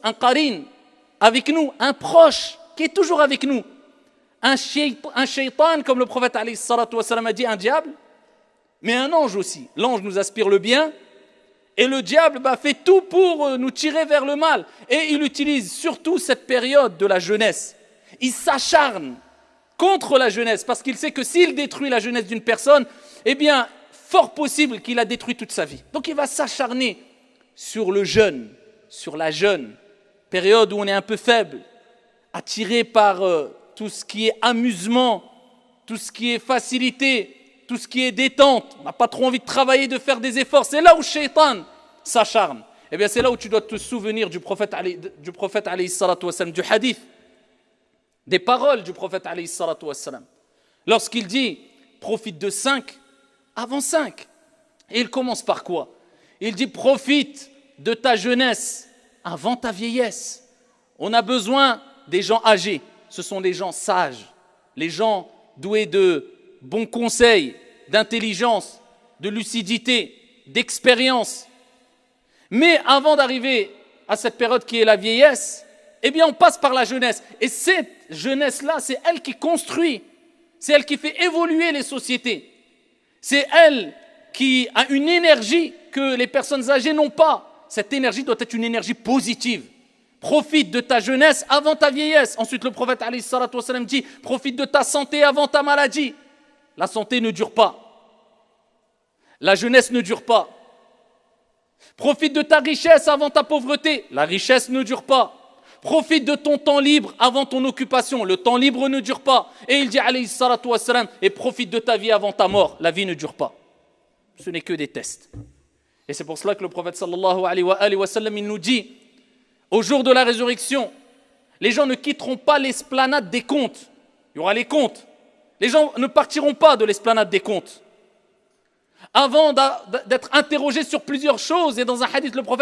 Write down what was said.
un qarin avec nous, un proche qui est toujours avec nous. Un shaitan, comme le prophète alayhi salatu wassalam a dit, un diable, mais un ange aussi. L'ange nous aspire le bien, et le diable fait tout pour nous tirer vers le mal. Et il utilise surtout cette période de la jeunesse. Il s'acharne contre la jeunesse, parce qu'il sait que s'il détruit la jeunesse d'une personne, eh bien, fort possible qu'il a détruit toute sa vie. Donc il va s'acharner sur le jeune, sur la jeune, période où on est un peu faible, attiré par tout ce qui est amusement, tout ce qui est facilité, tout ce qui est détente. On n'a pas trop envie de travailler, de faire des efforts. C'est là où Shaitan s'acharne. Eh bien, c'est là où tu dois te souvenir du prophète alayhi salatu wassalam, du hadith, des paroles du prophète alayhi salatu wassalam. Lorsqu'il dit, profite de 5 avant 5. Et il commence par quoi? Il dit, profite de ta jeunesse avant ta vieillesse. On a besoin des gens âgés. Ce sont des gens sages, les gens doués de bons conseils, d'intelligence, de lucidité, d'expérience. Mais avant d'arriver à cette période qui est la vieillesse, eh bien on passe par la jeunesse. Et cette jeunesse-là, c'est elle qui construit, c'est elle qui fait évoluer les sociétés. C'est elle qui a une énergie que les personnes âgées n'ont pas. Cette énergie doit être une énergie positive. Profite de ta jeunesse avant ta vieillesse. Ensuite, le prophète alayhi salatu wassalam dit, profite de ta santé avant ta maladie. La santé ne dure pas. La jeunesse ne dure pas. Profite de ta richesse avant ta pauvreté. La richesse ne dure pas. Profite de ton temps libre avant ton occupation. Le temps libre ne dure pas. Et il dit alayhi salatu wassalam, et profite de ta vie avant ta mort. La vie ne dure pas. Ce n'est que des tests. Et c'est pour cela que le prophète sallallahu alayhi wa sallam, il nous dit, au jour de la résurrection, les gens ne quitteront pas l'esplanade des comptes. Il y aura les comptes. Les gens ne partiront pas de l'esplanade des comptes avant d'être interrogés sur plusieurs choses. Et dans un hadith, le prophète